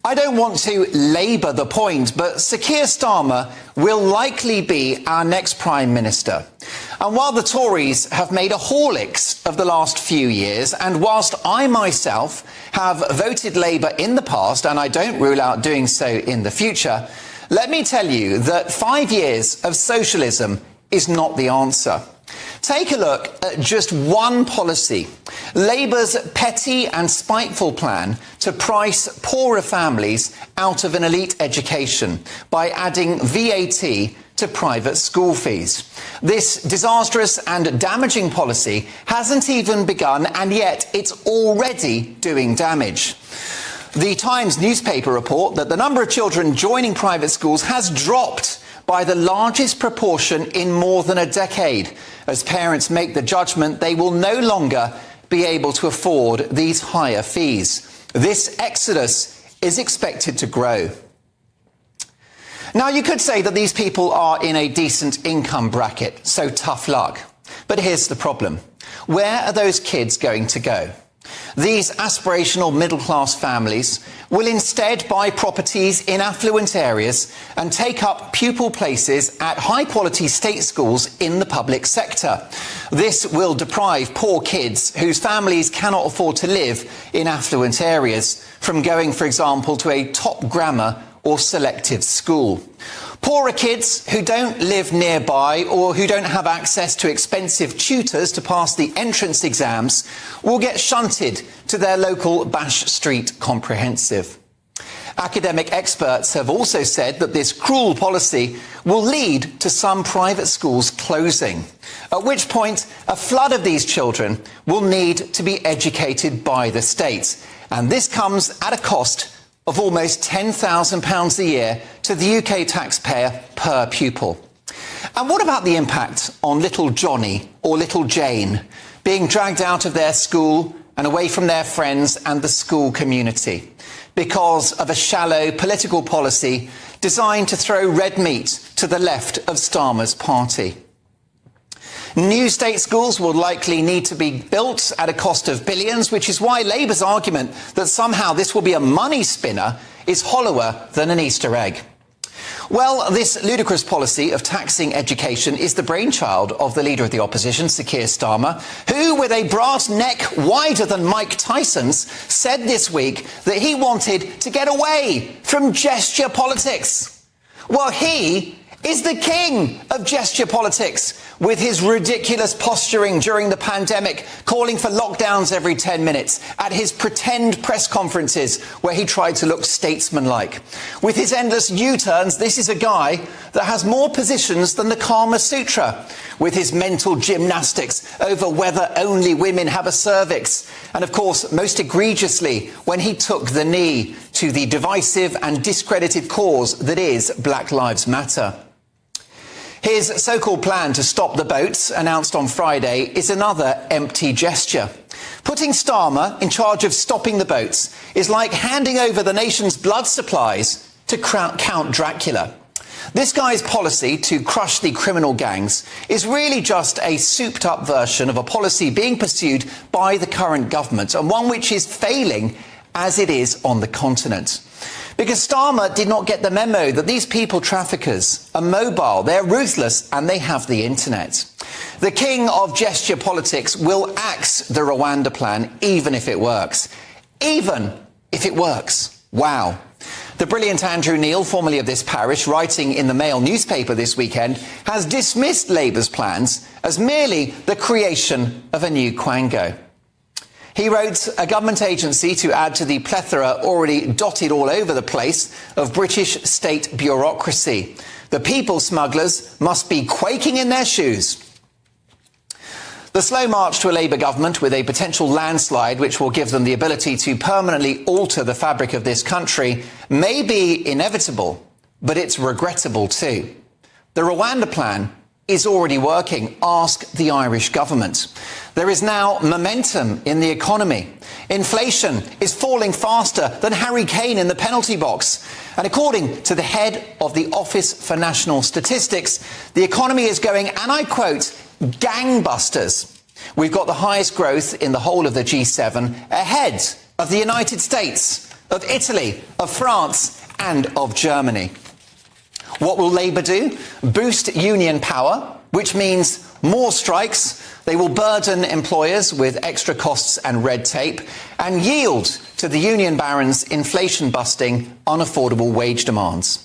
I don't want to labour the point, but Sir Keir Starmer will likely be our next Prime Minister. And while the Tories have made a Horlicks of the last few years, and whilst I myself have voted Labour in the past, and I don't rule out doing so in the future, let me tell you that 5 years of socialism is not the answer. Take a look at just one policy, Labour's petty and spiteful plan to price poorer families out of an elite education by adding VAT to private school fees. This disastrous and damaging policy hasn't even begun, and yet it's already doing damage. The Times newspaper report that the number of children joining private schools has dropped by the largest proportion in more than a decade, as parents make the judgment they will no longer be able to afford these higher fees. This exodus is expected to grow. Now, you could say that these people are in a decent income bracket, so tough luck. But here's the problem. Where are those kids going to go? These aspirational middle-class families will instead buy properties in affluent areas and take up pupil places at high-quality state schools in the public sector. This will deprive poor kids whose families cannot afford to live in affluent areas from going, for example, to a top grammar or selective school. Poorer kids who don't live nearby or who don't have access to expensive tutors to pass the entrance exams will get shunted to their local Bash Street Comprehensive. Academic experts have also said that this cruel policy will lead to some private schools closing, at which point a flood of these children will need to be educated by the state. And this comes at a cost of almost £10,000 a year to the UK taxpayer per pupil. And what about the impact on little Johnny or little Jane being dragged out of their school and away from their friends and the school community because of a shallow political policy designed to throw red meat to the left of Starmer's party? New state schools will likely need to be built at a cost of billions, which is why Labour's argument that somehow this will be a money spinner is hollower than an Easter egg. Well, this ludicrous policy of taxing education is the brainchild of the leader of the opposition, Sir Keir Starmer, who, with a brass neck wider than Mike Tyson's, said this week that he wanted to get away from gesture politics. Well, he is the king of gesture politics, with his ridiculous posturing during the pandemic, calling for lockdowns every 10 minutes, at his pretend press conferences where he tried to look statesmanlike. With his endless U-turns, this is a guy that has more positions than the Kama Sutra, with his mental gymnastics over whether only women have a cervix, and of course, most egregiously, when he took the knee to the divisive and discredited cause that is Black Lives Matter. His so-called plan to stop the boats, announced on Friday, is another empty gesture. Putting Starmer in charge of stopping the boats is like handing over the nation's blood supplies to Count Dracula. This guy's policy to crush the criminal gangs is really just a souped-up version of a policy being pursued by the current government, and one which is failing as it is on the continent. Because Starmer did not get the memo that these people traffickers are mobile, they're ruthless, and they have the internet. The king of gesture politics will axe the Rwanda plan, even if it works. Even if it works. Wow. The brilliant Andrew Neil, formerly of this parish, writing in the Mail newspaper this weekend, has dismissed Labour's plans as merely the creation of a new quango. He wrote, a government agency to add to the plethora already dotted all over the place of British state bureaucracy. The people smugglers must be quaking in their shoes. The slow march to a Labour government with a potential landslide which will give them the ability to permanently alter the fabric of this country may be inevitable, but it's regrettable too. The Rwanda plan is already working. Ask the Irish government. There is now momentum in the economy. Inflation is falling faster than Harry Kane in the penalty box. And according to the head of the Office for National Statistics, the economy is going, and I quote, gangbusters. We've got the highest growth in the whole of the G7, ahead of the United States, of Italy, of France, and of Germany. What will Labour do? Boost union power, which means more strikes. They will burden employers with extra costs and red tape and yield to the union barons' inflation-busting, unaffordable wage demands.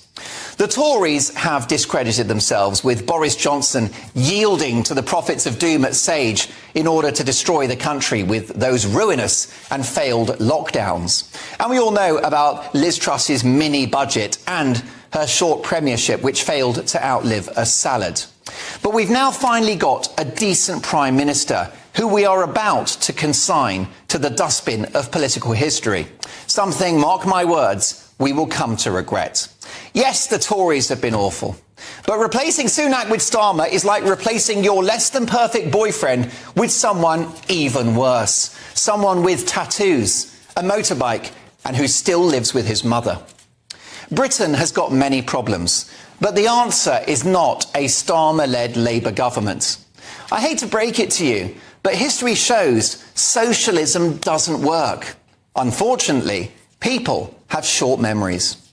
The Tories have discredited themselves, with Boris Johnson yielding to the prophets of doom at Sage in order to destroy the country with those ruinous and failed lockdowns. And we all know about Liz Truss's mini-budget and her short premiership, which failed to outlive a salad. But we've now finally got a decent Prime Minister who we are about to consign to the dustbin of political history. Something, mark my words, we will come to regret. Yes, the Tories have been awful, but replacing Sunak with Starmer is like replacing your less than perfect boyfriend with someone even worse. Someone with tattoos, a motorbike, and who still lives with his mother. Britain has got many problems, but the answer is not a Starmer-led Labour government. I hate to break it to you, but history shows socialism doesn't work. Unfortunately, people have short memories.